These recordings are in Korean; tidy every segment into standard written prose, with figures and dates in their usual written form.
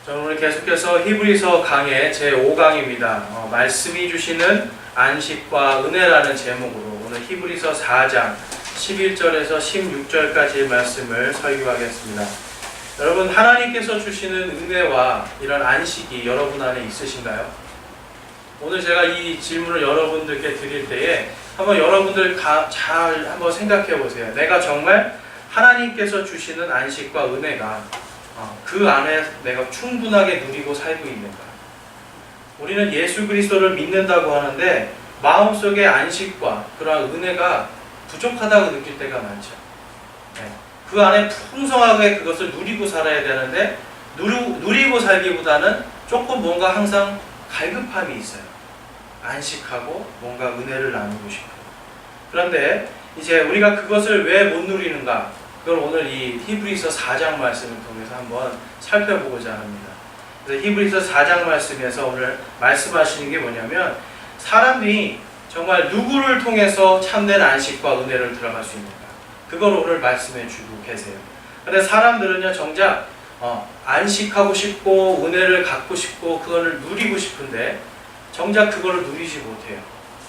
저는 오늘 계속해서 히브리서 강의 제5강입니다. 말씀이 주시는 안식과 은혜라는 제목으로 오늘 히브리서 4장 11절에서 16절까지의 말씀을 설교하겠습니다. 여러분, 하나님께서 주시는 은혜와 이런 안식이 여러분 안에 있으신가요? 오늘 제가 이 질문을 여러분들께 드릴 때에 한번 여러분들 잘 한번 생각해 보세요. 내가 정말 하나님께서 주시는 안식과 은혜가 그 안에 내가 충분하게 누리고 살고 있는가? 우리는 예수 그리스도를 믿는다고 하는데 마음속에 안식과 그러한 은혜가 부족하다고 느낄 때가 많죠. 그 안에 풍성하게 그것을 누리고 살아야 되는데 누리고 살기보다는 조금 뭔가 항상 갈급함이 있어요. 안식하고 뭔가 은혜를 나누고 싶고. 그런데 이제 우리가 그것을 왜 못 누리는가? 그걸 오늘 이 히브리서 4장 말씀을 통해서 한번 살펴보고자 합니다. 그래서 히브리서 4장 말씀에서 오늘 말씀하시는 게 뭐냐면, 사람들이 정말 누구를 통해서 참된 안식과 은혜를 들어갈 수 있는가, 그걸 오늘 말씀해 주고 계세요. 근데 사람들은요, 정작 안식하고 싶고 은혜를 갖고 싶고 그거를 누리고 싶은데 정작 그거를 누리지 못해요.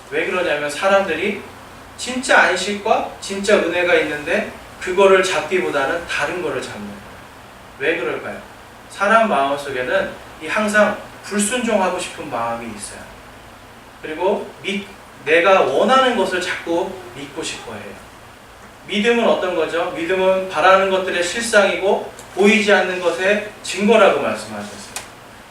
왜 그러냐면 사람들이 진짜 안식과 진짜 은혜가 있는데 그거를 잡기보다는 다른 거를 잡는 거예요. 왜 그럴까요? 사람 마음속에는 항상 불순종하고 싶은 마음이 있어요. 그리고 내가 원하는 것을 자꾸 믿고 싶어 해요. 믿음은 어떤 거죠? 믿음은 바라는 것들의 실상이고 보이지 않는 것의 증거라고 말씀하셨어요.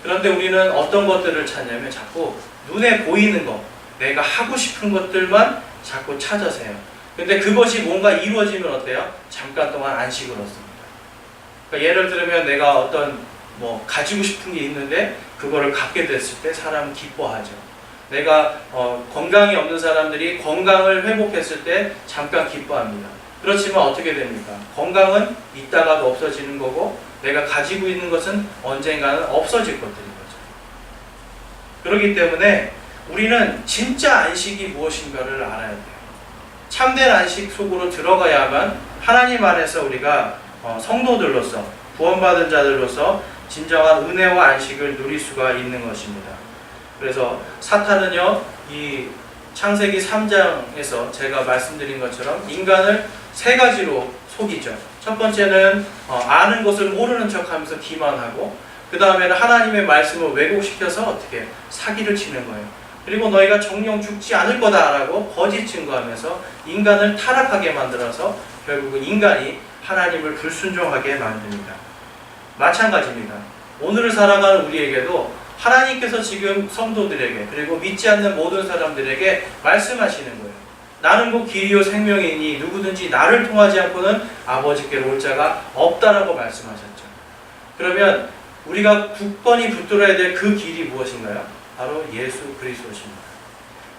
그런데 우리는 어떤 것들을 찾냐면 자꾸 눈에 보이는 것, 내가 하고 싶은 것들만 자꾸 찾아서요. 근데 그것이 뭔가 이루어지면 어때요? 잠깐 동안 안식을 얻습니다. 그러니까 예를 들면 내가 어떤 가지고 싶은 게 있는데 그거를 갖게 됐을 때 사람은 기뻐하죠. 내가 건강이 없는 사람들이 건강을 회복했을 때 잠깐 기뻐합니다. 그렇지만 어떻게 됩니까? 건강은 있다가도 없어지는 거고 내가 가지고 있는 것은 언젠가는 없어질 것들인 거죠. 그렇기 때문에 우리는 진짜 안식이 무엇인가를 알아야 돼요. 참된 안식 속으로 들어가야만 하나님 안에서 우리가 성도들로서, 구원받은 자들로서 진정한 은혜와 안식을 누릴 수가 있는 것입니다. 그래서 사탄은요, 이 창세기 3장에서 제가 말씀드린 것처럼 인간을 세 가지로 속이죠. 첫 번째는 아는 것을 모르는 척하면서 기만하고, 그 다음에는 하나님의 말씀을 왜곡시켜서 어떻게 사기를 치는 거예요. 그리고 너희가 정령 죽지 않을 거다라고 거짓 증거하면서 인간을 타락하게 만들어서 결국은 인간이 하나님을 불순종하게 만듭니다. 마찬가지입니다. 오늘을 살아가는 우리에게도 하나님께서 지금 성도들에게, 그리고 믿지 않는 모든 사람들에게 말씀하시는 거예요. 나는 곧 길이요 생명이니 누구든지 나를 통하지 않고는 아버지께로 올 자가 없다라고 말씀하셨죠. 그러면 우리가 굳건히 붙들어야 될 그 길이 무엇인가요? 바로 예수 그리스도십니다.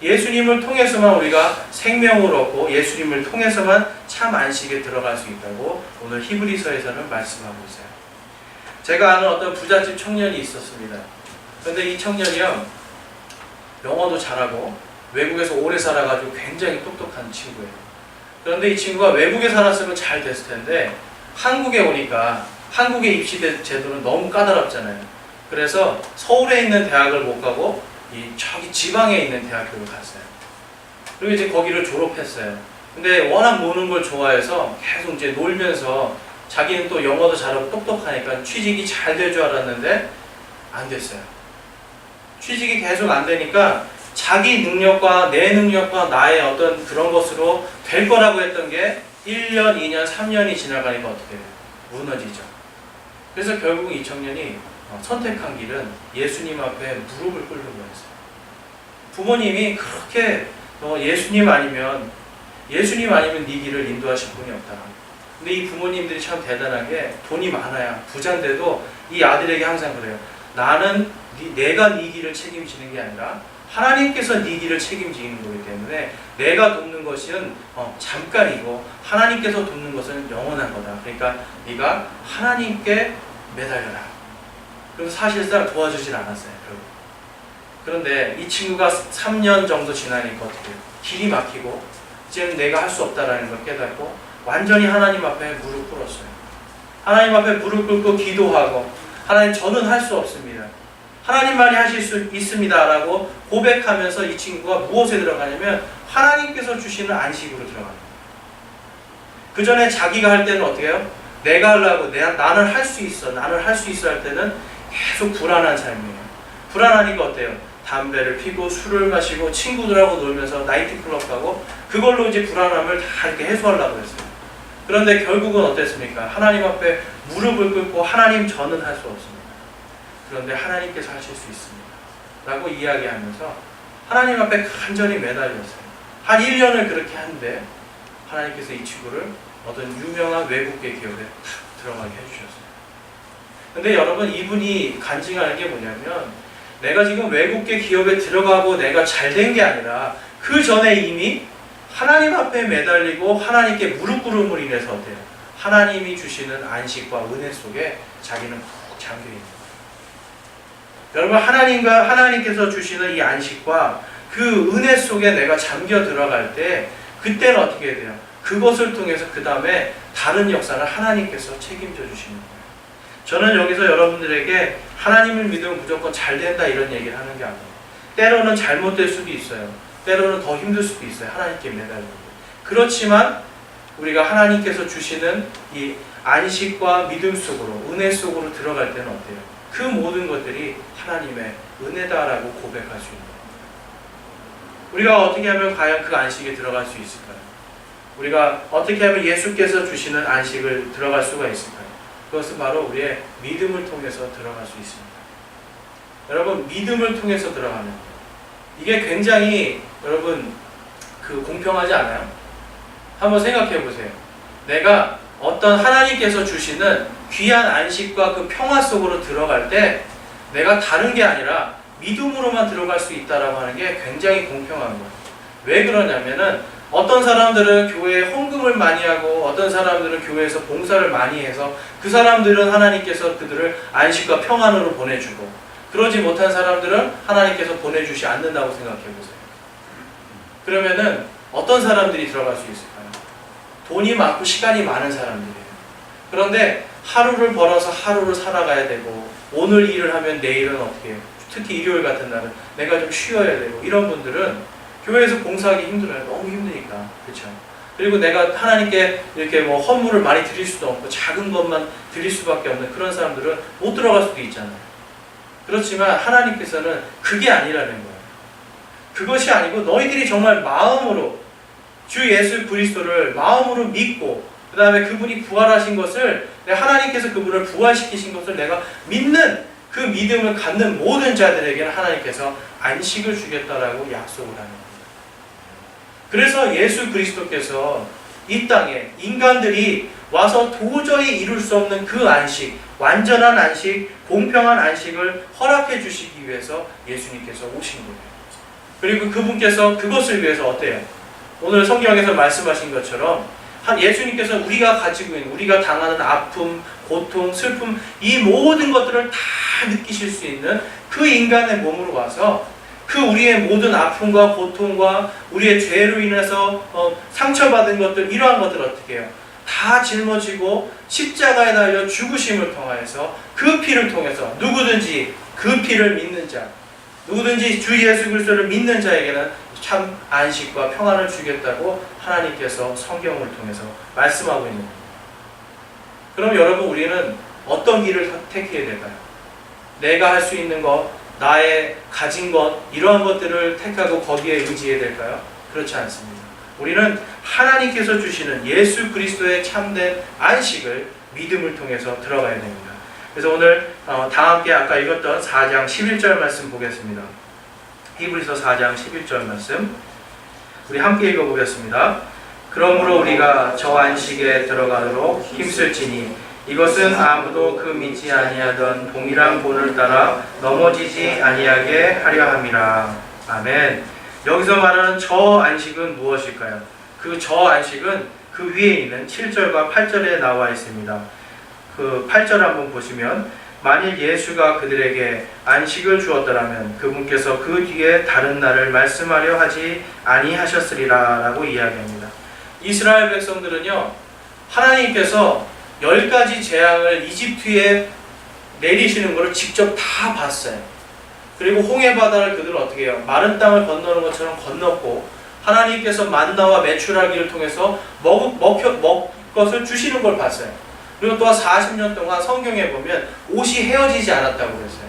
예수님을 통해서만 우리가 생명을 얻고 예수님을 통해서만 참 안식에 들어갈 수 있다고 오늘 히브리서에서는 말씀하고 있어요. 제가 아는 어떤 부잣집 청년이 있었습니다. 그런데 이 청년이요, 영어도 잘하고 외국에서 오래 살아가지고 굉장히 똑똑한 친구예요. 그런데 이 친구가 외국에 살았으면 잘 됐을 텐데 한국에 오니까 한국의 입시 제도는 너무 까다롭잖아요. 그래서 서울에 있는 대학을 못 가고 저기 지방에 있는 대학교를 갔어요. 그리고 이제 거기를 졸업했어요. 근데 워낙 노는 걸 좋아해서 계속 이제 놀면서, 자기는 또 영어도 잘하고 똑똑하니까 취직이 잘 될 줄 알았는데 안 됐어요. 취직이 계속 안 되니까 자기 능력과 내 능력과 나의 어떤 그런 것으로 될 거라고 했던 게 1년, 2년, 3년이 지나가니까 어떻게 돼요? 무너지죠. 그래서 결국 이 청년이 선택한 길은 예수님 앞에 무릎을 꿇는 거였어요. 부모님이 그렇게 예수님 아니면 네 길을 인도하실 분이 없다. 근데 이 부모님들이 참 대단하게 돈이 많아야 부자인데도 이 아들에게 항상 그래요. 나는 내가 네 길을 책임지는 게 아니라 하나님께서 네 길을 책임지는 거기 때문에 내가 돕는 것은 잠깐이고 하나님께서 돕는 것은 영원한 거다. 그러니까 네가 하나님께 매달려라. 그래서 사실상 도와주질 않았어요. 그런데 이 친구가 3년 정도 지나니까 어떻게 해요? 길이 막히고 이제는 내가 할 수 없다라는 걸 깨닫고 완전히 하나님 앞에 무릎 꿇었어요. 하나님 앞에 무릎 꿇고 기도하고 하나님 저는 할 수 없습니다. 하나님만이 하실 수 있습니다 라고 고백하면서 이 친구가 무엇에 들어가냐면 하나님께서 주시는 안식으로 들어갑니다. 그 전에 자기가 할 때는 어떻게 해요? 내가 하려고 나는 할 수 있어 나는 할 수 있어 할 때는 계속 불안한 삶이에요. 불안하니까 어때요? 담배를 피고 술을 마시고 친구들하고 놀면서 나이트클럽 가고 그걸로 이제 불안함을 다 이렇게 해소하려고 했어요. 그런데 결국은 어땠습니까? 하나님 앞에 무릎을 꿇고 하나님 저는 할 수 없습니다. 그런데 하나님께서 하실 수 있습니다. 라고 이야기하면서 하나님 앞에 간절히 매달렸어요. 한 1년을 그렇게 하는데 하나님께서 이 친구를 어떤 유명한 외국계 기업에 탁 들어가게 해주셨어요. 근데 여러분 이분이 간증하는 게 뭐냐면 내가 지금 외국계 기업에 들어가고 내가 잘 된 게 아니라 그 전에 이미 하나님 앞에 매달리고 하나님께 무릎 꿇음으로 인해서 어때요? 하나님이 주시는 안식과 은혜 속에 자기는 푹 잠겨있는 거예요. 여러분 하나님께서 주시는 이 안식과 그 은혜 속에 내가 잠겨 들어갈 때 그때는 어떻게 돼요? 그것을 통해서 그 다음에 다른 역사를 하나님께서 책임져 주시는 거예요. 저는 여기서 여러분들에게 하나님을 믿으면 무조건 잘 된다 이런 얘기를 하는 게 아니에요. 때로는 잘못될 수도 있어요. 때로는 더 힘들 수도 있어요. 하나님께 매달리고. 그렇지만 우리가 하나님께서 주시는 이 안식과 믿음 속으로 은혜 속으로 들어갈 때는 어때요? 그 모든 것들이 하나님의 은혜다라고 고백할 수 있는 거예요. 우리가 어떻게 하면 과연 그 안식에 들어갈 수 있을까요? 우리가 어떻게 하면 예수께서 주시는 안식을 들어갈 수가 있을까요? 그것은 바로 우리의 믿음을 통해서 들어갈 수 있습니다. 여러분 믿음을 통해서 들어가는 거예요. 이게 굉장히 여러분 공평하지 않아요? 한번 생각해 보세요. 내가 어떤 하나님께서 주시는 귀한 안식과 그 평화 속으로 들어갈 때 내가 다른 게 아니라 믿음으로만 들어갈 수 있다라고 하는 게 굉장히 공평한 거예요. 왜 그러냐면은 어떤 사람들은 교회에 헌금을 많이 하고 어떤 사람들은 교회에서 봉사를 많이 해서 그 사람들은 하나님께서 그들을 안식과 평안으로 보내주고 그러지 못한 사람들은 하나님께서 보내주지 않는다고 생각해 보세요. 그러면은 어떤 사람들이 들어갈 수 있을까요? 돈이 많고 시간이 많은 사람들이에요. 그런데 하루를 벌어서 하루를 살아가야 되고 오늘 일을 하면 내일은 어떻게 해요? 특히 일요일 같은 날은 내가 좀 쉬어야 되고 이런 분들은 교회에서 봉사하기 힘들어요. 너무 힘드니까. 그렇죠? 그리고 내가 하나님께 이렇게 뭐 헌물을 많이 드릴 수도 없고 작은 것만 드릴 수밖에 없는 그런 사람들은 못 들어갈 수도 있잖아요. 그렇지만 하나님께서는 그게 아니라는 거예요. 그것이 아니고 너희들이 정말 마음으로 주 예수 그리스도를 마음으로 믿고 그 다음에 그분이 부활하신 것을 하나님께서 그분을 부활시키신 것을 내가 믿는 그 믿음을 갖는 모든 자들에게는 하나님께서 안식을 주겠다라고 약속을 하는 거예요. 그래서 예수 그리스도께서 이 땅에 인간들이 와서 도저히 이룰 수 없는 그 안식, 완전한 안식, 공평한 안식을 허락해 주시기 위해서 예수님께서 오신 거예요. 그리고 그분께서 그것을 위해서 어때요? 오늘 성경에서 말씀하신 것처럼 예수님께서 우리가 가지고 있는, 우리가 당하는 아픔, 고통, 슬픔 이 모든 것들을 다 느끼실 수 있는 그 인간의 몸으로 와서 그 우리의 모든 아픔과 고통과 우리의 죄로 인해서 상처받은 것들 이러한 것들 어떻게 해요? 다 짊어지고 십자가에 달려 죽으심을 통하여서 그 피를 통해서 누구든지 그 피를 믿는 자 누구든지 주 예수 그리스도를 믿는 자에게는 참 안식과 평안을 주겠다고 하나님께서 성경을 통해서 말씀하고 있는 겁니다. 그럼 여러분 우리는 어떤 길을 택해야 될까요? 내가 할 수 있는 것, 나의 가진 것 이러한 것들을 택하고 거기에 의지해야 될까요? 그렇지 않습니다. 우리는 하나님께서 주시는 예수 그리스도의 참된 안식을 믿음을 통해서 들어가야 됩니다. 그래서 오늘 다 함께 아까 읽었던 4장 11절 말씀 보겠습니다. 히브리서 4장 11절 말씀 우리 함께 읽어보겠습니다. 그러므로 우리가 저 안식에 들어가도록 힘쓸지니 이것은 아무도 그 믿지 아니하던 동일한 본을 따라 넘어지지 아니하게 하려 함이라. 아멘. 여기서 말하는 저 안식은 무엇일까요? 그 저 안식은 그 위에 있는 7절과 8절에 나와 있습니다. 그 8절 한번 보시면 만일 예수가 그들에게 안식을 주었더라면 그분께서 그 뒤에 다른 날을 말씀하려 하지 아니하셨으리라 라고 이야기합니다. 이스라엘 백성들은요 하나님께서 10가지 재앙을 이집트에 내리시는 것을 직접 다 봤어요. 그리고 홍해 바다를 그들은 어떻게 해요? 마른 땅을 건너는 것처럼 건넜고 하나님께서 만나와 메추라기를 통해서 먹을 것을 주시는 걸 봤어요. 그리고 또한 40년 동안 성경에 보면 옷이 헤어지지 않았다고 그랬어요.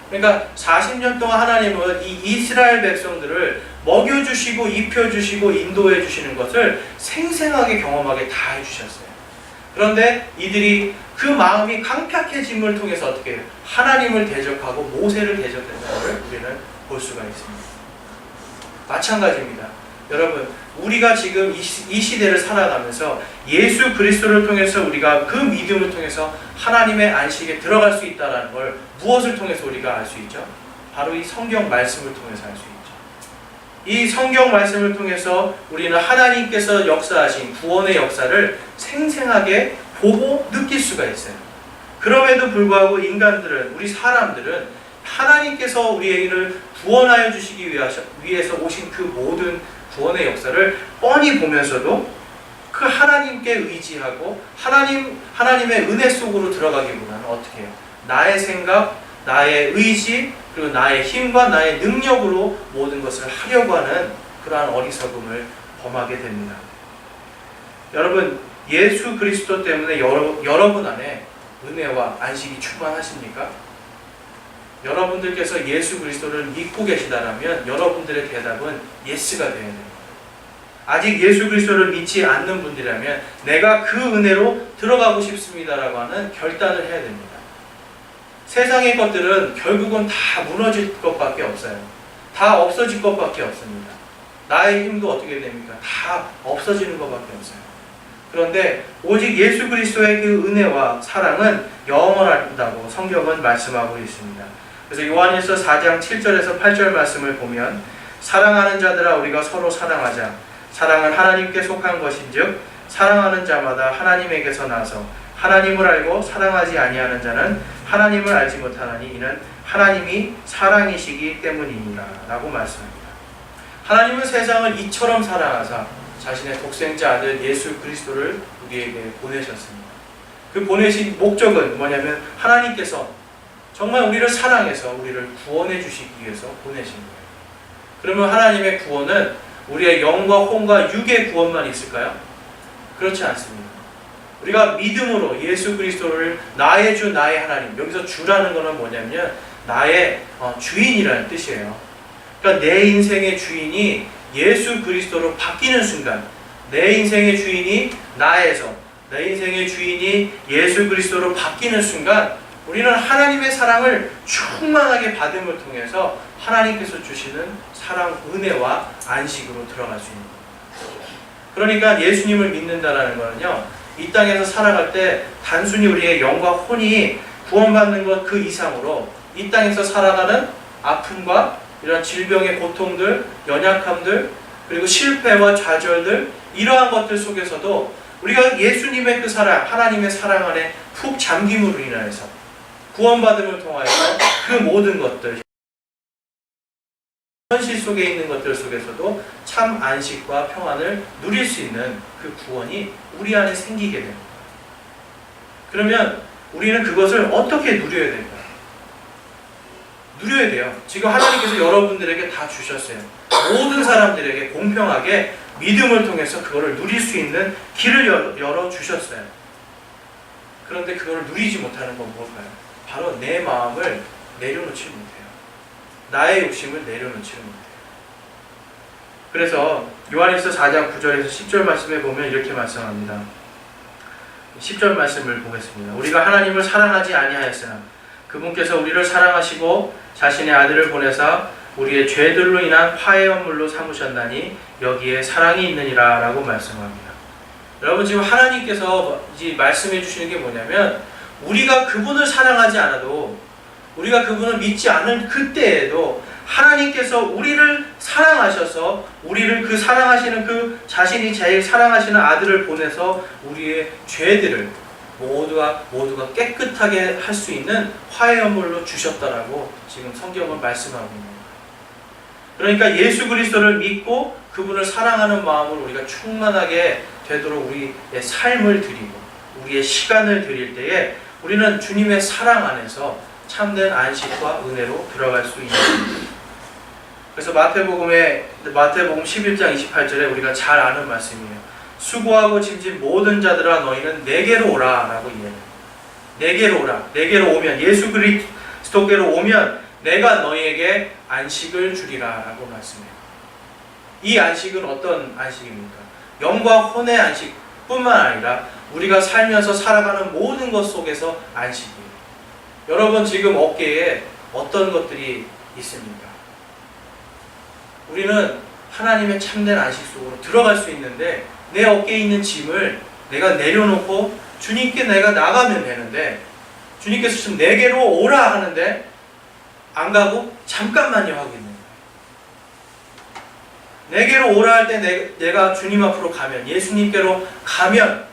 그러니까 40년 동안 하나님은 이 이스라엘 백성들을 먹여주시고 입혀주시고 인도해 주시는 것을 생생하게 경험하게 다 해주셨어요. 그런데 이들이 그 마음이 강팍해짐을 통해서 어떻게 해요? 하나님을 대적하고 모세를 대적하는 것을 우리는 볼 수가 있습니다. 마찬가지입니다. 여러분, 우리가 지금 이 시대를 살아가면서 예수 그리스도를 통해서 우리가 그 믿음을 통해서 하나님의 안식에 들어갈 수 있다는 걸 무엇을 통해서 우리가 알 수 있죠? 바로 이 성경 말씀을 통해서 알 수 있죠. 이 성경 말씀을 통해서 우리는 하나님께서 역사하신 구원의 역사를 생생하게 보고 느낄 수가 있어요. 그럼에도 불구하고 인간들은, 우리 사람들은 하나님께서 우리에게를 구원하여 주시기 위해서 오신 그 모든 구원의 역사를 뻔히 보면서도 그 하나님께 의지하고 하나님의 은혜 속으로 들어가기보다는 어떻게 해요? 나의 생각, 나의 의지, 그리고 나의 힘과 나의 능력으로 모든 것을 하려고 하는 그러한 어리석음을 범하게 됩니다. 여러분, 예수 그리스도 때문에 여러분 안에 은혜와 안식이 충만하십니까? 여러분들께서 예수 그리스도를 믿고 계시다면 여러분들의 대답은 예스가 되어야 됩니다. 아직 예수 그리스도를 믿지 않는 분들이라면 내가 그 은혜로 들어가고 싶습니다라고 하는 결단을 해야 됩니다. 세상의 것들은 결국은 다 무너질 것밖에 없어요. 다 없어질 것밖에 없습니다. 나의 힘도 어떻게 됩니까? 다 없어지는 것밖에 없어요. 그런데 오직 예수 그리스도의 그 은혜와 사랑은 영원하다고 성경은 말씀하고 있습니다. 그래서 요한일서 4장 7절에서 8절 말씀을 보면 사랑하는 자들아 우리가 서로 사랑하자. 사랑은 하나님께 속한 것인즉 사랑하는 자마다 하나님에게서 나서 하나님을 알고 사랑하지 아니하는 자는 하나님을 알지 못하나니 이는 하나님이 사랑이시기 때문이니라 라고 말씀합니다. 하나님은 세상을 이처럼 사랑하사 자신의 독생자 아들 예수 그리스도를 우리에게 보내셨습니다. 그 보내신 목적은 뭐냐면 하나님께서 정말 우리를 사랑해서 우리를 구원해 주시기 위해서 보내신 거예요. 그러면 하나님의 구원은 우리의 영과 혼과 육의 구원만 있을까요? 그렇지 않습니다. 우리가 믿음으로 예수 그리스도를 나의 주 나의 하나님, 여기서 주라는 것은 뭐냐면 나의 주인이라는 뜻이에요. 그러니까 내 인생의 주인이 예수 그리스도로 바뀌는 순간, 내 인생의 주인이 나에서 내 인생의 주인이 예수 그리스도로 바뀌는 순간 우리는 하나님의 사랑을 충만하게 받음을 통해서 하나님께서 주시는 사랑, 은혜와 안식으로 들어갈 수 있는 겁니다. 그러니까 예수님을 믿는다는 것은요, 이 땅에서 살아갈 때 단순히 우리의 영과 혼이 구원받는 것 그 이상으로 이 땅에서 살아가는 아픔과 이런 질병의 고통들, 연약함들, 그리고 실패와 좌절들, 이러한 것들 속에서도 우리가 예수님의 그 사랑, 하나님의 사랑 안에 푹 잠김으로 인하여서 구원받음을 통하여서 그 모든 것들, 현실 속에 있는 것들 속에서도 참 안식과 평안을 누릴 수 있는 그 구원이 우리 안에 생기게 됩니다. 그러면 우리는 그것을 어떻게 누려야 될까요? 누려야 돼요. 지금 하나님께서 여러분들에게 다 주셨어요. 모든 사람들에게 공평하게 믿음을 통해서 그거를 누릴 수 있는 길을 열어주셨어요. 그런데 그걸 누리지 못하는 건 뭘까요? 바로 내 마음을 내려놓지 못해요. 나의 욕심을 내려놓지 못해요. 그래서 요한일서 4장 9절에서 10절 말씀에 보면 이렇게 말씀합니다. 10절 말씀을 보겠습니다. 우리가 하나님을 사랑하지 아니하였으나 그분께서 우리를 사랑하시고 자신의 아들을 보내사 우리의 죄들로 인한 화해 헌물로 삼으셨나니 여기에 사랑이 있느니라 라고 말씀합니다. 여러분, 지금 하나님께서 이제 말씀해 주시는 게 뭐냐면 우리가 그분을 사랑하지 않아도, 우리가 그분을 믿지 않을 그때에도 하나님께서 우리를 사랑하셔서 우리를 그 사랑하시는 그 자신이 제일 사랑하시는 아들을 보내서 우리의 죄들을 모두가 깨끗하게 할 수 있는 화해 헌물로 주셨다라고 지금 성경은 말씀하고 있는 거예요. 그러니까 예수 그리스도를 믿고 그분을 사랑하는 마음을 우리가 충만하게 되도록 우리의 삶을 드리고 우리의 시간을 드릴 때에 우리는 주님의 사랑 안에서 참된 안식과 은혜로 들어갈 수 있는 겁니다. 그래서 마태복음 11장 28절에 우리가 잘 아는 말씀이에요. 수고하고 짐진 모든 자들아 너희는 내게로 오라 라고 이해해요. 내게로 오라. 내게로 오면, 예수 그리스도께로 오면 내가 너희에게 안식을 주리라 라고 말씀해요. 이 안식은 어떤 안식입니까? 영과 혼의 안식뿐만 아니라 우리가 살면서 살아가는 모든 것 속에서 안식이에요. 여러분 지금 어깨에 어떤 것들이 있습니까? 우리는 하나님의 참된 안식 속으로 들어갈 수 있는데 내 어깨에 있는 짐을 내가 내려놓고 주님께 내가 나가면 되는데, 주님께서 지금 내게로 오라 하는데 안 가고 잠깐만요 하고 있는 거예요. 내게로 오라 할 때 내가 주님 앞으로 가면, 예수님께로 가면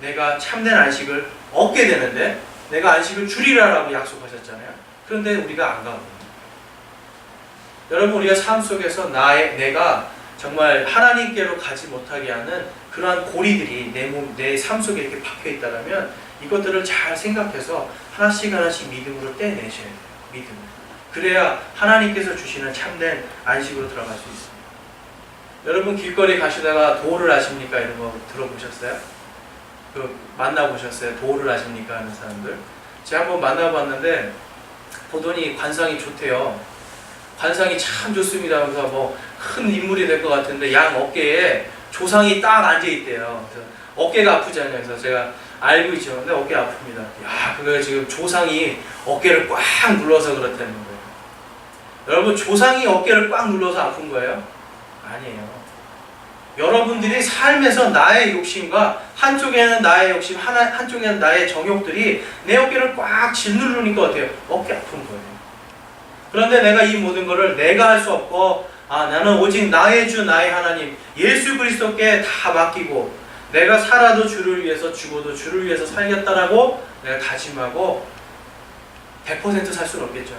내가 참된 안식을 얻게 되는데, 내가 안식을 주리라라고 약속하셨잖아요. 그런데 우리가 안 가고, 여러분 우리가 삶 속에서 내가 정말 하나님께로 가지 못하게 하는 그러한 고리들이 내 삶 속에 이렇게 박혀 있다면 이것들을 잘 생각해서 하나씩 하나씩 믿음으로 떼내셔야 돼요. 믿음을. 그래야 하나님께서 주시는 참된 안식으로 들어갈 수 있습니다. 여러분 길거리 가시다가 도를 아십니까? 이런 거 들어보셨어요? 만나보셨어요? 도를 아십니까? 하는 사람들. 제가 한번 만나봤는데 보더니 관상이 좋대요. 관상이 참 좋습니다 하면서 뭐 큰 인물이 될 것 같은데 양 어깨에 조상이 딱 앉아있대요. 그래서 어깨가 아프잖아요. 그래서 제가 알고 있죠. 근데 어깨 아픕니다. 야, 그거 지금 조상이 어깨를 꽉 눌러서 그렇다는 거예요. 여러분 조상이 어깨를 꽉 눌러서 아픈 거예요? 아니에요. 여러분들이 삶에서 나의 욕심과 한쪽에는 나의 욕심, 한쪽에는 나의 정욕들이 내 어깨를 꽉 짓누르니까 어때요? 어깨 아픈 거예요. 그런데 내가 이 모든 것을 내가 할 수 없고, 나는 오직 나의 주 나의 하나님 예수 그리스도께 다 맡기고 내가 살아도 주를 위해서 죽어도 주를 위해서 살겠다라고 내가 다짐하고 100% 살 수는 없겠죠.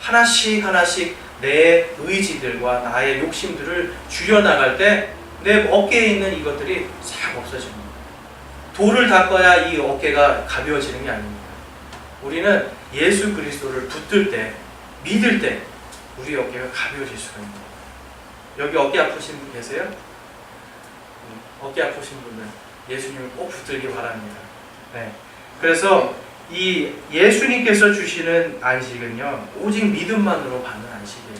하나씩 하나씩 내 의지들과 나의 욕심들을 줄여나갈 때 내 어깨에 있는 이것들이 싹 없어집니다. 돌을 닦아야 이 어깨가 가벼워지는 게 아닙니다. 우리는 예수 그리스도를 붙들 때, 믿을 때 우리 어깨가 가벼워질 수가 있는 거예요. 여기 어깨 아프신 분 계세요? 어깨 아프신 분은 예수님을 꼭 붙들기 바랍니다. 네. 그래서 이 예수님께서 주시는 안식은요, 오직 믿음만으로 받는 안식이에요.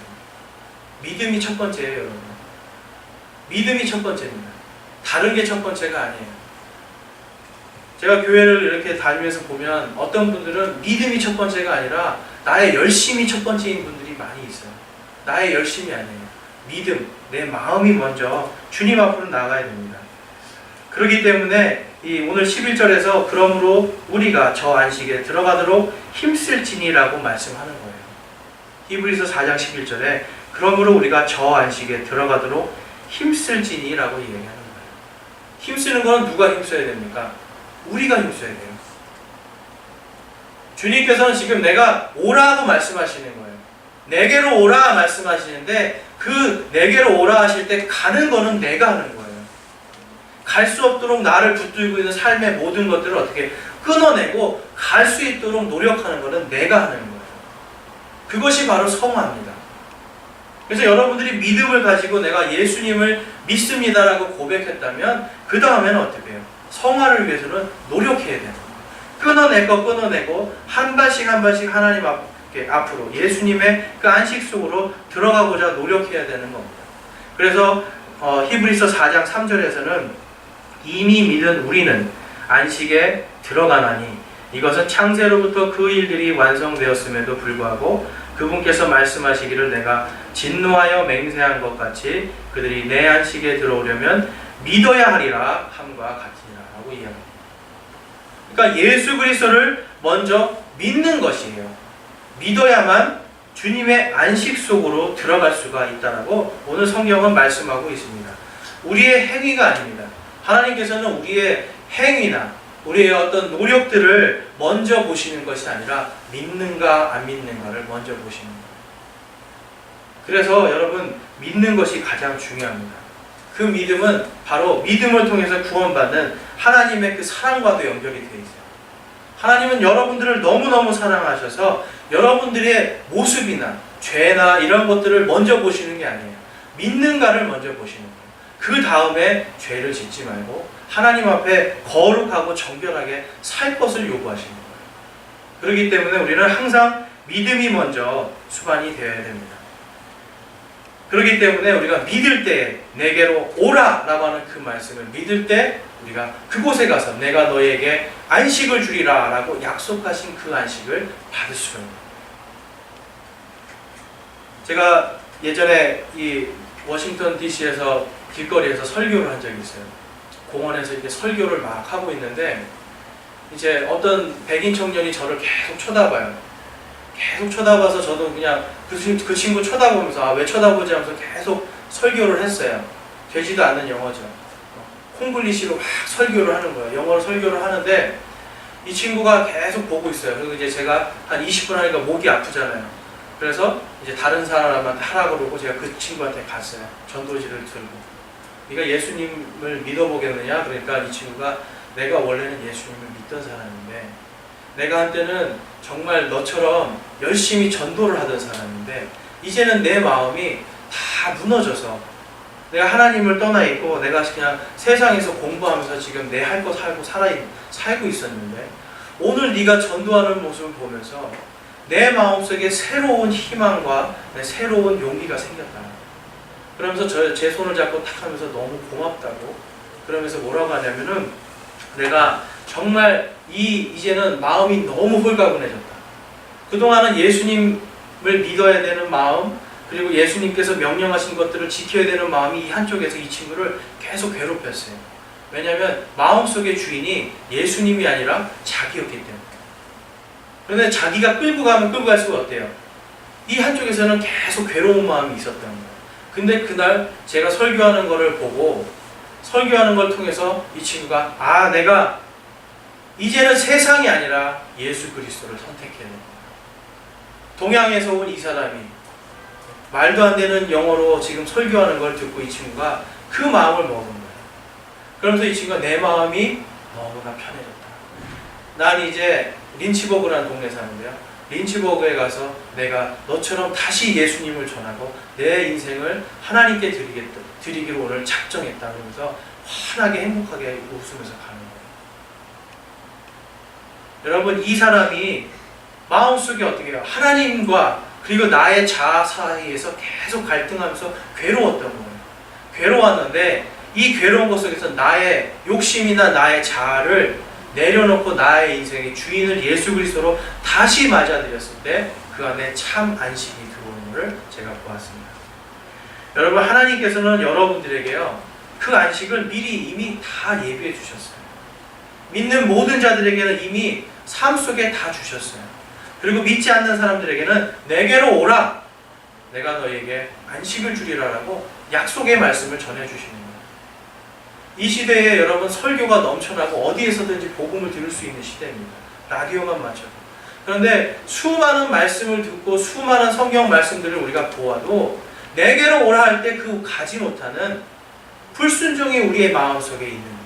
믿음이 첫 번째예요, 여러분. 믿음이 첫 번째입니다. 다른 게 첫 번째가 아니에요. 제가 교회를 이렇게 다니면서 보면 어떤 분들은 믿음이 첫 번째가 아니라 나의 열심이 첫 번째인 분들이 많이 있어요. 나의 열심이 아니에요. 믿음, 내 마음이 먼저 주님 앞으로 나가야 됩니다. 그렇기 때문에 이 오늘 11절에서 그러므로 우리가 저 안식에 들어가도록 힘쓸지니라고 말씀하는 거예요. 히브리서 4장 11절에 그러므로 우리가 저 안식에 들어가도록 힘쓸지니라고 얘기하는 거예요. 힘쓰는 건 누가 힘써야 됩니까? 우리가 힘써야 돼요. 주님께서는 지금 내가 오라고 말씀하시는 거예요. 내게로 오라 말씀하시는데 그 내게로 오라 하실 때 가는 거는 내가 하는 거예요. 갈 수 없도록 나를 붙들고 있는 삶의 모든 것들을 어떻게 끊어내고 갈 수 있도록 노력하는 거는 내가 하는 거예요. 그것이 바로 성화입니다. 그래서 여러분들이 믿음을 가지고 내가 예수님을 믿습니다라고 고백했다면 그 다음에는 어떻게 해요? 성화를 위해서는 노력해야 돼요. 끊어내고 한 발씩 한 발씩 하나님 앞으로 예수님의 그 안식 속으로 들어가고자 노력해야 되는 겁니다. 그래서 히브리서 4장 3절에서는 이미 믿은 우리는 안식에 들어가나니 이것은 창세로부터 그 일들이 완성되었음에도 불구하고 그분께서 말씀하시기를 내가 진노하여 맹세한 것 같이 그들이 내 안식에 들어오려면 믿어야 하리라 함과 같으니라 라고 이야기합니다. 그러니까 예수 그리스도를 먼저 믿는 것이에요. 믿어야만 주님의 안식 속으로 들어갈 수가 있다라고 오늘 성경은 말씀하고 있습니다. 우리의 행위가 아닙니다. 하나님께서는 우리의 행위나 우리의 어떤 노력들을 먼저 보시는 것이 아니라 믿는가 안 믿는가를 먼저 보시는 거예요. 그래서 여러분 믿는 것이 가장 중요합니다. 그 믿음은 바로 믿음을 통해서 구원받는 하나님의 그 사랑과도 연결이 되어 있어요. 하나님은 여러분들을 너무너무 사랑하셔서 여러분들의 모습이나 죄나 이런 것들을 먼저 보시는 게 아니에요. 믿는가를 먼저 보시는 거예요. 그 다음에 죄를 짓지 말고 하나님 앞에 거룩하고 정결하게 살 것을 요구하시는 거예요. 그렇기 때문에 우리는 항상 믿음이 먼저 수반이 되어야 됩니다. 그렇기 때문에 우리가 믿을 때 내게로 오라 라고 하는 그 말씀을 믿을 때 우리가 그곳에 가서 내가 너에게 안식을 주리라 라고 약속하신 그 안식을 받을 수가 있는 거예요. 제가 예전에 이 워싱턴 DC에서 길거리에서 설교를 한 적이 있어요. 공원에서 이렇게 설교를 막 하고 있는데 이제 어떤 백인 청년이 저를 계속 쳐다봐요. 계속 쳐다봐서 저도 그냥 그 친구 쳐다보면서 왜 쳐다보지 하면서 계속 설교를 했어요. 되지도 않는 영어죠. 콩글리시로 막 설교를 하는 거예요. 영어로 설교를 하는데 이 친구가 계속 보고 있어요. 그리고 이제 제가 한 20분 하니까 목이 아프잖아요. 그래서 이제 다른 사람한테 하라고 그러고 제가 그 친구한테 갔어요. 전도지를 들고. 네가 예수님을 믿어보겠느냐? 그러니까 이 친구가 내가 원래는 예수님을 믿던 사람인데 내가 한때는 정말 너처럼 열심히 전도를 하던 사람인데 이제는 내 마음이 다 무너져서 내가 하나님을 떠나 있고 내가 그냥 세상에서 공부하면서 지금 내 할 거 살고 있었는데 오늘 네가 전도하는 모습을 보면서 내 마음속에 새로운 희망과 새로운 용기가 생겼다. 그러면서 제 손을 잡고 탁 하면서 너무 고맙다고 그러면서 뭐라고 하냐면은 내가 정말 이제는 마음이 너무 홀가분해졌다. 그동안은 예수님을 믿어야 되는 마음 그리고 예수님께서 명령하신 것들을 지켜야 되는 마음이 이 한쪽에서 이 친구를 계속 괴롭혔어요. 왜냐하면 마음속의 주인이 예수님이 아니라 자기였기 때문에. 그런데 자기가 끌고 가면 끌고 갈수록 어때요? 이 한쪽에서는 계속 괴로운 마음이 있었던 거예요. 근데 그날 제가 설교하는 거를 보고 설교하는 걸 통해서 이 친구가 내가 이제는 세상이 아니라 예수 그리스도를 선택해야 된다. 동양에서 온 이 사람이 말도 안 되는 영어로 지금 설교하는 걸 듣고 이 친구가 그 마음을 먹은 거예요. 그러면서 이 친구가 내 마음이 너무나 편해졌다. 난 이제 린치버그라는 동네 사는데요. 린치버그에 가서 내가 너처럼 다시 예수님을 전하고 내 인생을 하나님께 드리기로 오늘 작정했다. 그러면서 환하게 행복하게 웃으면서 가는 거예요. 여러분 이 사람이 마음속에 어떻게 해요? 하나님과 그리고 나의 자아 사이에서 계속 갈등하면서 괴로웠던 거예요. 괴로웠는데 이 괴로운 것 속에서 나의 욕심이나 나의 자아를 내려놓고 나의 인생의 주인을 예수 그리스도로 다시 맞아들였을 때 그 안에 참 안식이 들어오는 것을 제가 보았습니다. 여러분 하나님께서는 여러분들에게요 그 안식을 미리 이미 다 예비해 주셨어요. 믿는 모든 자들에게는 이미 삶 속에 다 주셨어요. 그리고 믿지 않는 사람들에게는 내게로 오라 내가 너에게 안식을 주리라라고 약속의 말씀을 전해주시는 거예요. 이 시대에 여러분 설교가 넘쳐나고 어디에서든지 복음을 들을 수 있는 시대입니다. 라디오만 맞춰도. 그런데 수많은 말씀을 듣고 수많은 성경 말씀들을 우리가 보아도 내게로 오라 할 때 그 가지 못하는 불순종이 우리의 마음속에 있는 거예요.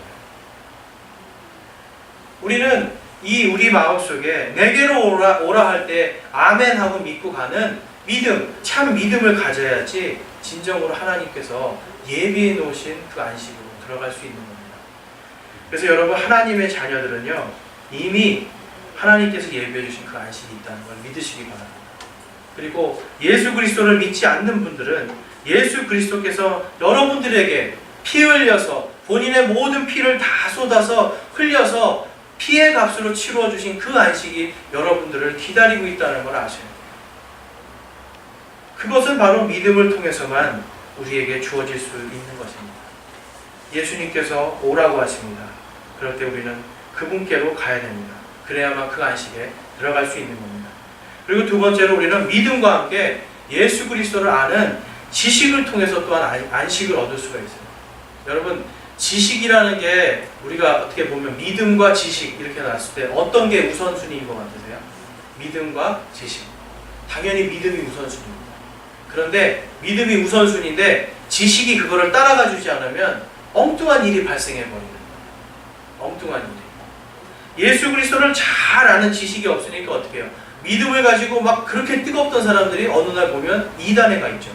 우리는 우리 마음속에 내게로 오라 할 때 아멘 하고 믿고 가는 믿음, 참 믿음을 가져야지 진정으로 하나님께서 예비해 놓으신 그 안식으로 들어갈 수 있는 겁니다. 그래서 여러분 하나님의 자녀들은요 이미 하나님께서 예비해 주신 그 안식이 있다는 걸 믿으시기 바랍니다. 그리고 예수 그리스도를 믿지 않는 분들은 예수 그리스도께서 여러분들에게 피 흘려서 본인의 모든 피를 다 쏟아서 흘려서 피의 값으로 치루어 주신 그 안식이 여러분들을 기다리고 있다는 걸 아셔야 돼요. 그것은 바로 믿음을 통해서만 우리에게 주어질 수 있는 것입니다. 예수님께서 오라고 하십니다. 그럴 때 우리는 그분께로 가야 됩니다. 그래야만 그 안식에 들어갈 수 있는 겁니다. 그리고 두 번째로 우리는 믿음과 함께 예수 그리스도를 아는 지식을 통해서 또한 안식을 얻을 수가 있어요. 여러분 지식이라는 게 우리가 어떻게 보면 믿음과 지식 이렇게 나왔을 때 어떤 게 우선순위인 것 같으세요? 믿음과 지식. 당연히 믿음이 우선순위입니다. 그런데 믿음이 우선순위인데 지식이 그거를 따라가 주지 않으면 엉뚱한 일이 발생해 버리는 거예요. 엉뚱한 일이. 예수 그리스도를 잘 아는 지식이 없으니까 어떻게 해요? 믿음을 가지고 막 그렇게 뜨겁던 사람들이 어느 날 보면 이단에 가 있죠.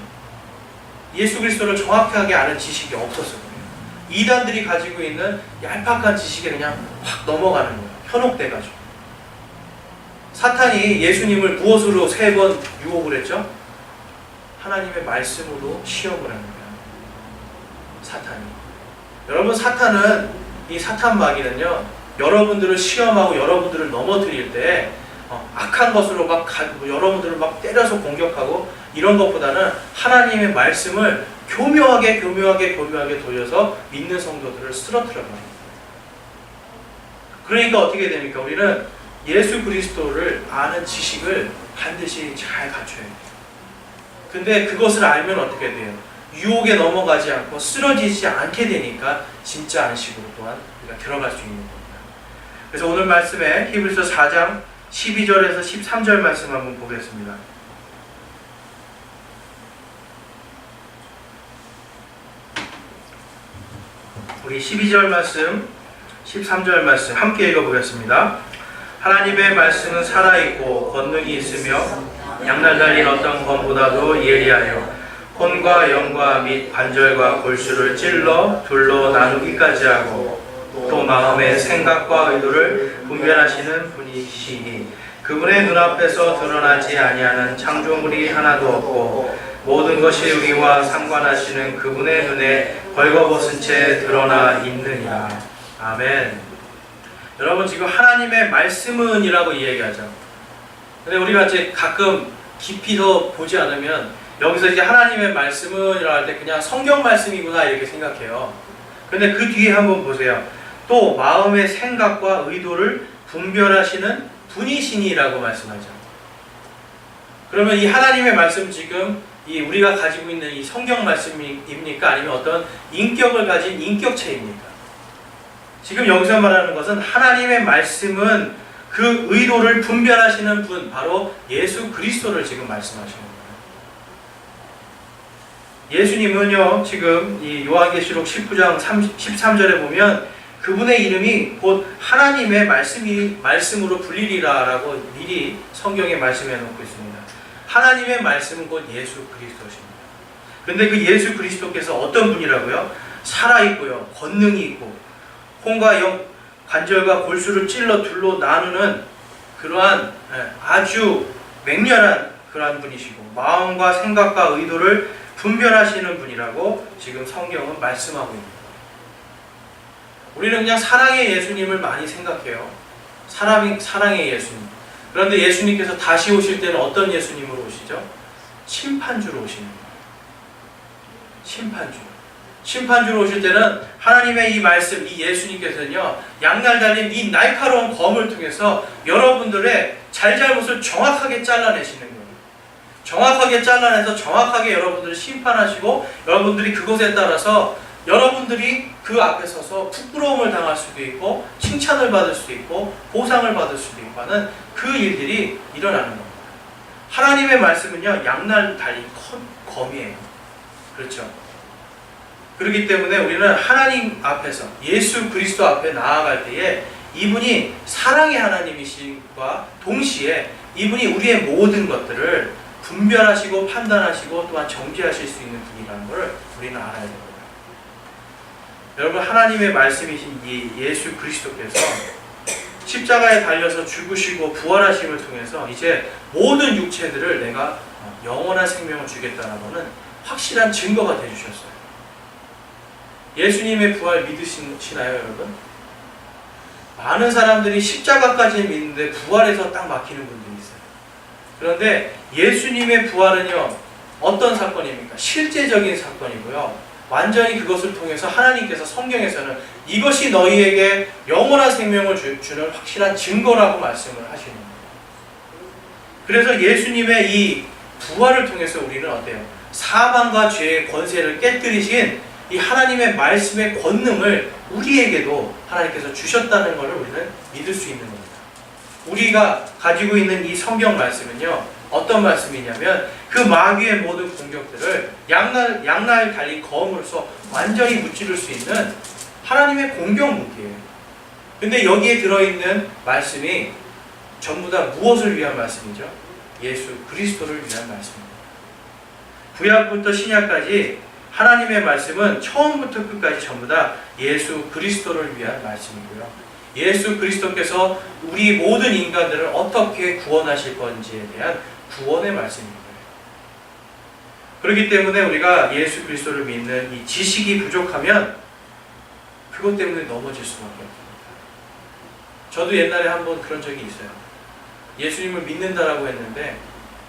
예수 그리스도를 정확하게 아는 지식이 없어서 그래요. 이단들이 가지고 있는 얄팍한 지식에 그냥 확 넘어가는 거예요. 현혹돼가지고. 사탄이 예수님을 무엇으로 3번 유혹을 했죠? 하나님의 말씀으로 시험을 하는 거예요. 사탄이. 여러분, 사탄은, 이 사탄 마귀는요, 여러분들을 시험하고 여러분들을 넘어뜨릴 때 악한 것으로 막 여러분들을 막 때려서 공격하고 이런 것보다는 하나님의 말씀을 교묘하게 돌려서 믿는 성도들을 쓰러뜨려 버립니다. 그러니까 어떻게 됩니까? 우리는 예수 그리스도를 아는 지식을 반드시 잘 갖춰야 돼요. 근데 그것을 알면 어떻게 돼요? 유혹에 넘어가지 않고 쓰러지지 않게 되니까 진짜 안식으로 또한 우리가 들어갈 수 있는 겁니다. 그래서 오늘 말씀에 히브리서 4장 12절에서 13절 말씀 한번 보겠습니다. 우리 12절 말씀, 13절 말씀 함께 읽어보겠습니다. 하나님의 말씀은 살아있고 권능이 있으며 양날 달린 어떤 검보다도 예리하여 혼과 영과 및 관절과 골수를 찔러 둘로 나누기까지 하고 또 마음의 생각과 의도를 분별하시는 분이시니 그분의 눈앞에서 드러나지 아니하는 창조물이 하나도 없고 모든 것이 우리와 상관하시는 그분의 눈에 벌거벗은 채 드러나 있느니라. 아멘. 여러분, 지금 하나님의 말씀은 이라고 이야기하죠. 근데 우리가 이제 가끔 깊이 더 보지 않으면 여기서 이제 하나님의 말씀은 이라고 할 때 그냥 성경 말씀이구나 이렇게 생각해요. 근데 그 뒤에 한번 보세요. 또 마음의 생각과 의도를 분별하시는 분이시니라고 말씀하죠. 그러면 이 하나님의 말씀 지금 이 우리가 가지고 있는 이 성경 말씀입니까? 아니면 어떤 인격을 가진 인격체입니까? 지금 여기서 말하는 것은 하나님의 말씀은 그 의도를 분별하시는 분, 바로 예수 그리스도를 지금 말씀하시는 거예요. 예수님은요, 지금 이 요한계시록 19장 13절에 보면 그분의 이름이 곧 하나님의 말씀으로 불리리라 라고 미리 성경에 말씀해 놓고 있습니다. 하나님의 말씀은 곧 예수 그리스도십니다. 그런데 그 예수 그리스도께서 어떤 분이라고요? 살아있고요, 권능이 있고 혼과 영, 관절과 골수를 찔러 둘로 나누는 그러한 아주 맹렬한 그러한 분이시고 마음과 생각과 의도를 분별하시는 분이라고 지금 성경은 말씀하고 있습니다. 우리는 그냥 사랑의 예수님을 많이 생각해요. 사랑의 예수님. 그런데 예수님께서 다시 오실 때는 어떤 예수님으로 오시죠? 심판주로 오시는 거예요. 심판주로 오실 때는 하나님의 이 말씀, 이 예수님께서는요, 양날 달린 이 날카로운 검을 통해서 여러분들의 잘잘못을 정확하게 잘라내시는 거예요. 정확하게 잘라내서 정확하게 여러분들을 심판하시고 여러분들이 그것에 따라서 여러분들이 그 앞에 서서 부끄러움을 당할 수도 있고 칭찬을 받을 수도 있고 보상을 받을 수도 있고 하는 그 일들이 일어나는 겁니다. 하나님의 말씀은요, 양날 달린 검이에요. 그렇죠? 그렇기 때문에 우리는 하나님 앞에서 예수 그리스도 앞에 나아갈 때에 이분이 사랑의 하나님이심과 동시에 이분이 우리의 모든 것들을 분별하시고 판단하시고 또한 정죄하실 수 있는 분이라는 것을 우리는 알아야 됩니다. 여러분, 하나님의 말씀이신 이 예수 그리스도께서 십자가에 달려서 죽으시고 부활하심을 통해서 이제 모든 육체들을 내가 영원한 생명을 주겠다는 것은 확실한 증거가 되어주셨어요. 예수님의 부활 믿으시나요, 여러분? 많은 사람들이 십자가까지 믿는데 부활에서 딱 막히는 분들이 있어요. 그런데 예수님의 부활은요, 어떤 사건입니까? 실제적인 사건이고요. 완전히 그것을 통해서 하나님께서 성경에서는 이것이 너희에게 영원한 생명을 주는 확실한 증거라고 말씀을 하시는 거예요. 그래서 예수님의 이 부활을 통해서 우리는 어때요? 사망과 죄의 권세를 깨뜨리신 이 하나님의 말씀의 권능을 우리에게도 하나님께서 주셨다는 것을 우리는 믿을 수 있는 겁니다. 우리가 가지고 있는 이 성경 말씀은요, 어떤 말씀이냐면 그 마귀의 모든 공격들을 양날 달린 검으로서 완전히 무찌를 수 있는 하나님의 공격 무기예요. 근데 여기에 들어있는 말씀이 전부 다 무엇을 위한 말씀이죠? 예수 그리스도를 위한 말씀입니다. 구약부터 신약까지 하나님의 말씀은 처음부터 끝까지 전부 다 예수 그리스도를 위한 말씀이고요. 예수 그리스도께서 우리 모든 인간들을 어떻게 구원하실 건지에 대한 구원의 말씀입니다. 그렇기 때문에 우리가 예수 그리스도를 믿는 이 지식이 부족하면 그것 때문에 넘어질 수밖에 없습니다. 저도 옛날에 한번 그런 적이 있어요. 예수님을 믿는다라고 했는데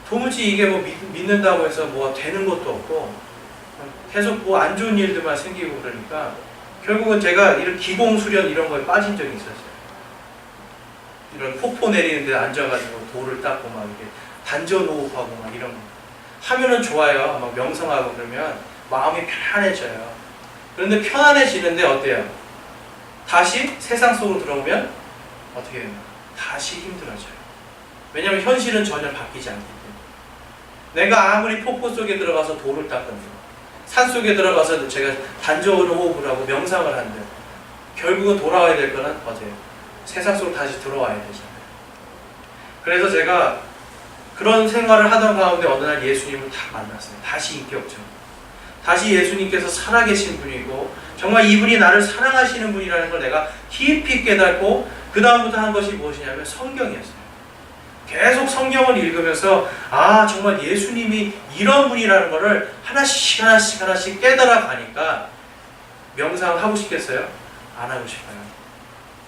도무지 이게 뭐 믿는다고 해서 뭐가 되는 것도 없고 계속 뭐 안 좋은 일들만 생기고 그러니까 결국은 제가 이런 기공수련 이런 거에 빠진 적이 있었어요. 이런 폭포 내리는데 앉아가지고 돌을 닦고 막 이렇게 단전호흡하고 막 이런 거 하면은 좋아요. 막 명상하고 그러면 마음이 편안해져요. 그런데 편안해지는데 어때요? 다시 세상 속으로 들어오면 어떻게 해요? 다시 힘들어져요. 왜냐하면 현실은 전혀 바뀌지 않기 때문에. 내가 아무리 폭포 속에 들어가서 돌을 닦는다, 산 속에 들어가서 제가 단전으로 호흡을 하고 명상을 한대, 결국은 돌아와야 될 거는 어때요? 세상 속으로 다시 들어와야 되잖아요. 그래서 제가 그런 생활을 하던 가운데 어느 날 예수님을 딱 만났어요. 다시 인격적으로. 다시 예수님께서 살아계신 분이고 정말 이분이 나를 사랑하시는 분이라는 걸 내가 깊이 깨닫고 그 다음부터 한 것이 무엇이냐면 성경이었어요. 계속 성경을 읽으면서 아 정말 예수님이 이런 분이라는 것을 하나씩 깨달아 가니까 명상하고 싶겠어요? 안 하고 싶어요.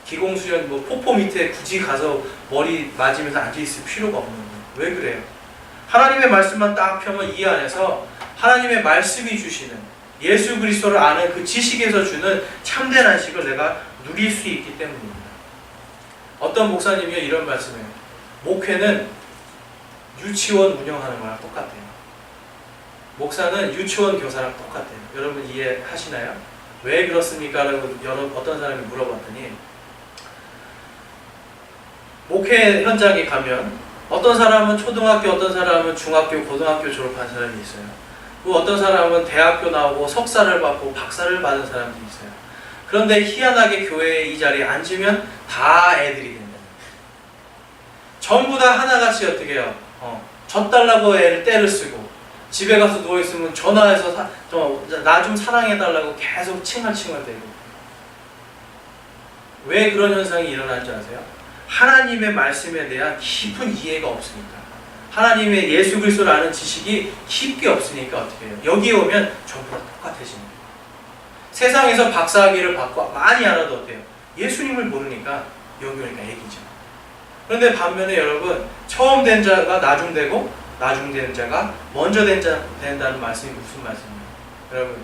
기공수련 뭐 폭포 밑에 굳이 가서 머리 맞으면서 앉아있을 필요가 없는 거예요. 왜 그래요? 하나님의 말씀만 딱 펴면 이 안에서 하나님의 말씀이 주시는 예수 그리스도를 아는 그 지식에서 주는 참된 안식을 내가 누릴 수 있기 때문입니다. 어떤 목사님이 이런 말씀이에요. 목회는 유치원 운영하는 거랑 똑같아요. 목사는 유치원 교사랑 똑같아요. 여러분 이해하시나요? 왜 그렇습니까? 라고 어떤 사람이 물어봤더니 목회 현장에 가면 어떤 사람은 초등학교, 어떤 사람은 중학교, 고등학교 졸업한 사람이 있어요. 또 어떤 사람은 대학교 나오고 석사를 받고 박사를 받은 사람도 있어요. 그런데 희한하게 교회에 이 자리에 앉으면 다 애들이 된다. 전부 다 하나같이 어떻게 해요? 젖달라고 애를 떼를 쓰고 집에 가서 누워있으면 전화해서 나 좀 사랑해달라고 계속 칭얼칭얼대고. 왜 그런 현상이 일어난지 아세요? 하나님의 말씀에 대한 깊은 이해가 없으니까. 하나님의 예수 그리스도를 아는 지식이 깊게 없으니까 어떻게 해요? 여기에 오면 전부 다 똑같아지는 거예요. 세상에서 박사학위를 받고 많이 알아도 어때요? 예수님을 모르니까 여기 오니까 애기죠. 그런데 반면에 여러분 처음 된 자가 나중되고 나중된 자가 먼저 된다는 말씀이 무슨 말씀이에요? 여러분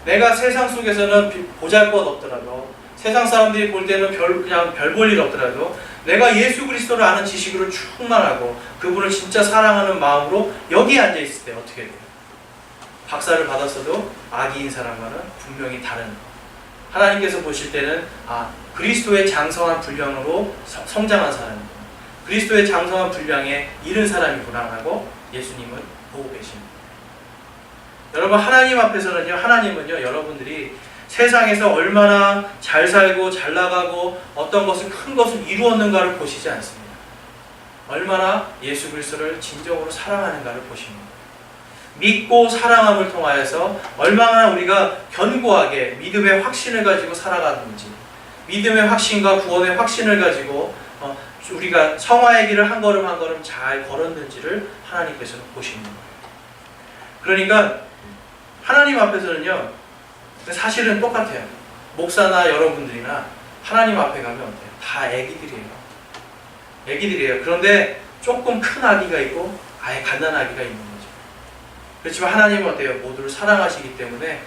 내가 세상 속에서는 보잘것 없더라도 세상 사람들이 볼 때는 그냥 별 볼 일 없더라도 내가 예수 그리스도를 아는 지식으로 충만하고 그분을 진짜 사랑하는 마음으로 여기에 앉아있을 때 어떻게 돼요? 박사를 받았어도 아기인 사람과는 분명히 다른 하나님께서 보실 때는 그리스도의 장성한 분량으로 성장한 사람이구나. 그리스도의 장성한 분량에 이른 사람이구나 하고 예수님은 보고 계십니다. 여러분 하나님 앞에서는요, 하나님은요 여러분들이 세상에서 얼마나 잘 살고 잘 나가고 어떤 것을 큰 것을 이루었는가를 보시지 않습니다. 얼마나 예수 그리스도를 진정으로 사랑하는가를 보십니다. 믿고 사랑함을 통하여서 얼마나 우리가 견고하게 믿음의 확신을 가지고 살아가는지, 믿음의 확신과 구원의 확신을 가지고 우리가 성화의 길을 한 걸음 한 걸음 잘 걸었는지를 하나님께서는 보시는 거예요. 그러니까 하나님 앞에서는요 사실은 똑같아요. 목사나 여러분들이나 하나님 앞에 가면 어때요? 다 애기들이에요. 애기들이에요. 그런데 조금 큰 아기가 있고 아예 갓난 아기가 있는 거죠. 그렇지만 하나님은 어때요? 모두를 사랑하시기 때문에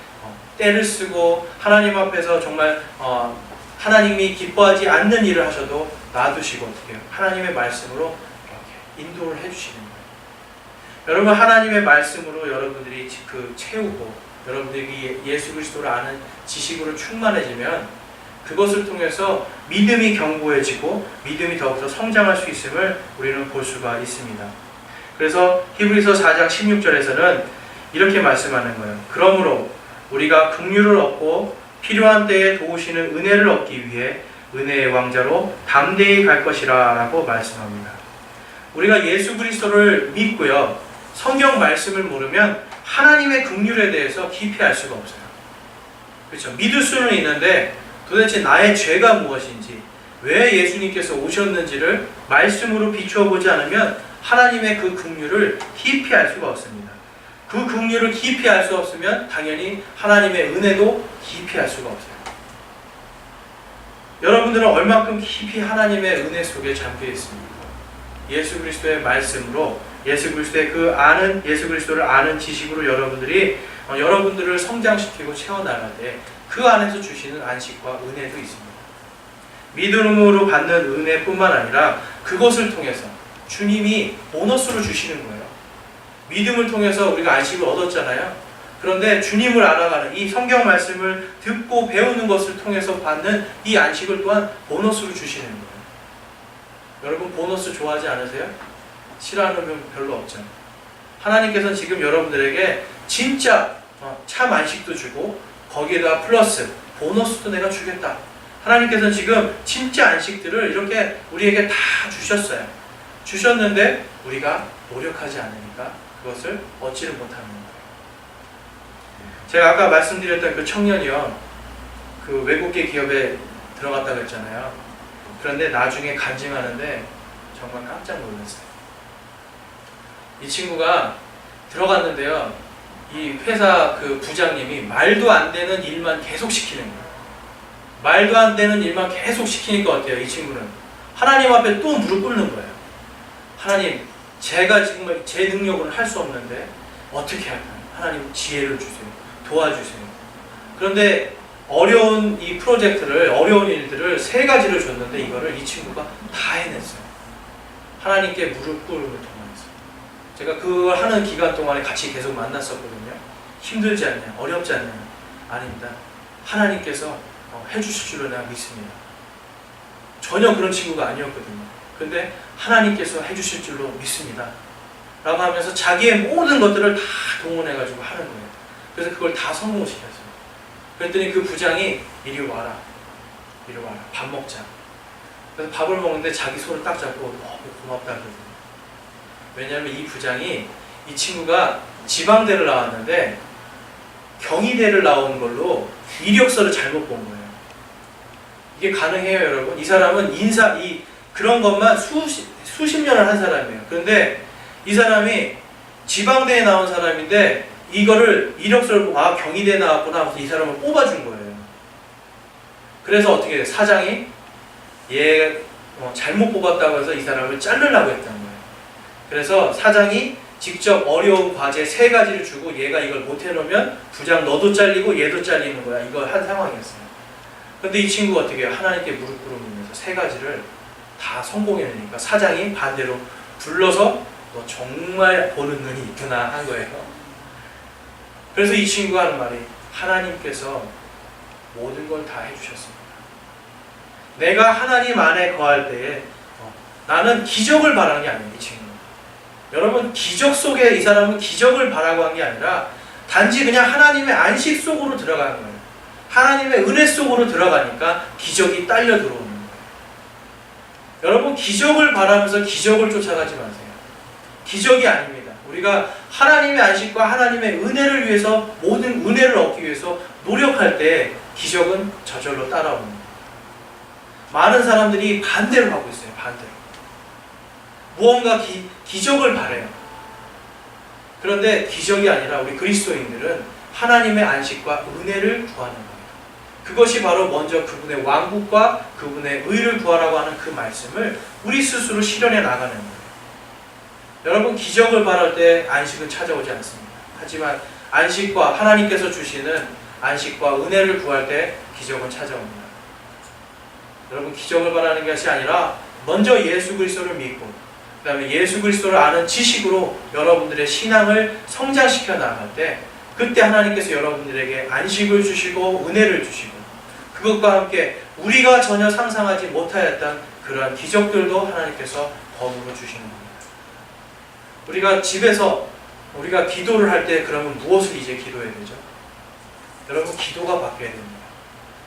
때를 쓰고 하나님 앞에서 정말 하나님이 기뻐하지 않는 일을 하셔도 놔두시고 어떻게 해요? 하나님의 말씀으로 이렇게 인도를 해주시는 거예요. 여러분 하나님의 말씀으로 여러분들이 채우고 여러분들이 예수 그리스도를 아는 지식으로 충만해지면 그것을 통해서 믿음이 견고해지고 믿음이 더욱더 성장할 수 있음을 우리는 볼 수가 있습니다. 그래서 히브리서 4장 16절에서는 이렇게 말씀하는 거예요. 그러므로 우리가 긍휼을 얻고 필요한 때에 도우시는 은혜를 얻기 위해 은혜의 왕자로 담대히 갈 것이라 라고 말씀합니다. 우리가 예수 그리스도를 믿고요, 성경 말씀을 모르면 하나님의 긍휼에 대해서 깊이 알 수가 없어요. 그렇죠? 믿을 수는 있는데 도대체 나의 죄가 무엇인지, 왜 예수님께서 오셨는지를 말씀으로 비추어 보지 않으면 하나님의 그 긍휼을 깊이 알 수가 없습니다. 그 긍휼을 깊이 알 수 없으면 당연히 하나님의 은혜도 깊이 알 수가 없어요. 여러분들은 얼만큼 깊이 하나님의 은혜 속에 잠겨 있습니까? 예수 그리스도의 말씀으로, 예수 그리스도를 아는 지식으로 여러분들을 성장시키고 채워나갈 때 그 안에서 주시는 안식과 은혜도 있습니다. 믿음으로 받는 은혜뿐만 아니라 그것을 통해서 주님이 보너스로 주시는 거예요. 믿음을 통해서 우리가 안식을 얻었잖아요. 그런데 주님을 알아가는 이 성경 말씀을 듣고 배우는 것을 통해서 받는 이 안식을 또한 보너스로 주시는 거예요. 여러분, 보너스 좋아하지 않으세요? 싫어하는 분 별로 없죠. 하나님께서는 지금 여러분들에게 진짜 참 안식도 주고 거기에다 플러스 보너스도 내가 주겠다. 하나님께서는 지금 진짜 안식들을 이렇게 우리에게 다 주셨어요. 주셨는데 우리가 노력하지 않으니까 그것을 얻지를 못하는 거예요. 제가 아까 말씀드렸던 그 청년이요, 그 외국계 기업에 들어갔다고 했잖아요. 그런데 나중에 간증하는데 정말 깜짝 놀랐어요. 이 친구가 들어갔는데요, 이 회사 그 부장님이 말도 안 되는 일만 계속 시키는 거예요. 말도 안 되는 일만 계속 시키니까 어때요? 이 친구는 하나님 앞에 또 무릎 꿇는 거예요. 하나님, 제가 지금 제 능력으로는 할 수 없는데 어떻게 할까요? 하나님 지혜를 주세요. 도와주세요. 그런데 어려운 이 프로젝트를, 어려운 일들을 3가지를 줬는데 이거를 이 친구가 다 해냈어요. 하나님께 무릎 꿇음을 통해서. 제가 그걸 하는 기간 동안에 같이 계속 만났었거든요. 힘들지 않냐? 어렵지 않냐? 아닙니다. 하나님께서 해주실 줄로 내가 믿습니다. 전혀 그런 친구가 아니었거든요. 근데 하나님께서 해주실 줄로 믿습니다. 라고 하면서 자기의 모든 것들을 다 동원해가지고 하는 거예요. 그래서 그걸 다 성공시켰어요. 그랬더니 그 부장이 이리 와라. 이리 와라. 밥 먹자. 그래서 밥을 먹는데 자기 손을 딱 잡고 너무 고맙다 그러거든요. 왜냐하면 이 부장이, 이 친구가 지방대를 나왔는데 경희대를 나온 걸로 이력서를 잘못 본 거예요. 이게 가능해요, 여러분? 이 사람은 그런 것만 수십 년을 한 사람이에요. 그런데 이 사람이 지방대에 나온 사람인데 이거를 이력서를 보고 경희대에 나왔구나 하면서 이 사람을 뽑아준 거예요. 그래서 어떻게 돼요? 사장이 잘못 뽑았다고 해서 이 사람을 자르려고 했던 거예요. 그래서 사장이 직접 어려운 과제 3가지를 주고 얘가 이걸 못 해놓으면 부장 너도 잘리고 얘도 잘리는 거야. 이걸 한 상황이었어요. 근데 이 친구가 어떻게 해요? 하나님께 무릎 꿇으면서 3가지를 다 성공해내니까 사장이 반대로 불러서 너 정말 보는 눈이 있구나 한 거예요. 그래서 이 친구가 하는 말이, 하나님께서 모든 걸 다 해주셨습니다. 내가 하나님 안에 거할 때에 나는 기적을 바라는 게 아니에요. 이 친구는. 여러분, 기적 속에 이 사람은 기적을 바라고 한 게 아니라 단지 그냥 하나님의 안식 속으로 들어가는 거예요. 하나님의 은혜 속으로 들어가니까 기적이 딸려 들어오는 거예요. 여러분, 기적을 바라면서 기적을 쫓아가지 마세요. 기적이 아닙니다. 우리가 하나님의 안식과 하나님의 은혜를 위해서, 모든 은혜를 얻기 위해서 노력할 때 기적은 저절로 따라오는 거예요. 많은 사람들이 반대로 하고 있어요. 반대로. 무언가 기적을 바래요. 그런데 기적이 아니라 우리 그리스도인들은 하나님의 안식과 은혜를 구하는 거예요. 그것이 바로 먼저 그분의 왕국과 그분의 의를 구하라고 하는 그 말씀을 우리 스스로 실현해 나가는 거예요. 여러분, 기적을 바랄 때 안식은 찾아오지 않습니다. 하지만 안식과 하나님께서 주시는 안식과 은혜를 구할 때 기적은 찾아옵니다. 여러분, 기적을 바라는 것이 아니라 먼저 예수 그리스도를 믿고 그 다음에 예수 그리스도를 아는 지식으로 여러분들의 신앙을 성장시켜 나갈 때 그때 하나님께서 여러분들에게 안식을 주시고 은혜를 주시고 그것과 함께 우리가 전혀 상상하지 못하였던 그러한 기적들도 하나님께서 거물로 주시는 겁니다. 우리가 집에서 우리가 기도를 할 때 그러면 무엇을 이제 기도해야 되죠? 여러분, 기도가 바뀌어야 됩니다.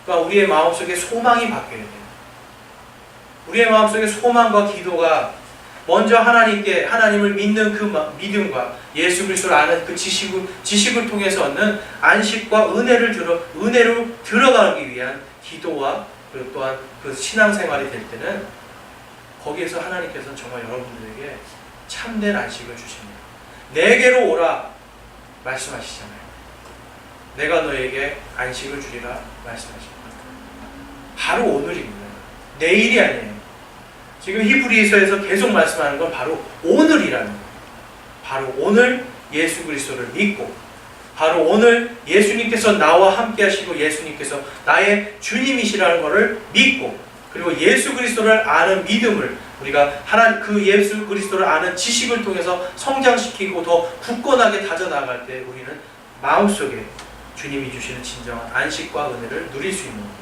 그러니까 우리의 마음속에 소망이 바뀌어야 돼요. 우리의 마음속에 소망과 기도가 먼저 하나님을 믿는 그 믿음과 예수 그리스도를 아는 그 지식을 통해서 얻는 안식과 은혜로 들어가기 위한 기도와 그리고 또한 그 신앙생활이 될 때는 거기에서 하나님께서는 정말 여러분들에게 참된 안식을 주십니다. 내게로 오라 말씀하시잖아요. 내가 너에게 안식을 주리라 말씀하십니다. 바로 오늘입니다. 내일이 아니에요. 지금 히브리서에서 계속 말씀하는 건 바로 오늘이라는 거예요. 바로 오늘 예수 그리스도를 믿고, 바로 오늘 예수님께서 나와 함께 하시고 예수님께서 나의 주님이시라는 것을 믿고, 그리고 예수 그리스도를 아는 믿음을 우리가 그 예수 그리스도를 아는 지식을 통해서 성장시키고 더 굳건하게 다져나갈 때 우리는 마음속에 주님이 주시는 진정한 안식과 은혜를 누릴 수 있는 겁니다.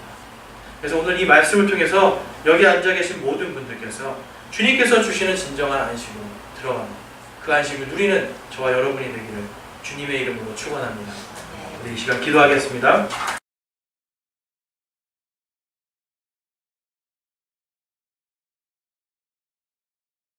그래서 오늘 이 말씀을 통해서 여기 앉아 계신 모든 분들께서 주님께서 주시는 진정한 안식으로 들어가는 그 안식을 누리는 저와 여러분이 되기를 주님의 이름으로 축원합니다. 우리 이 시간 기도하겠습니다.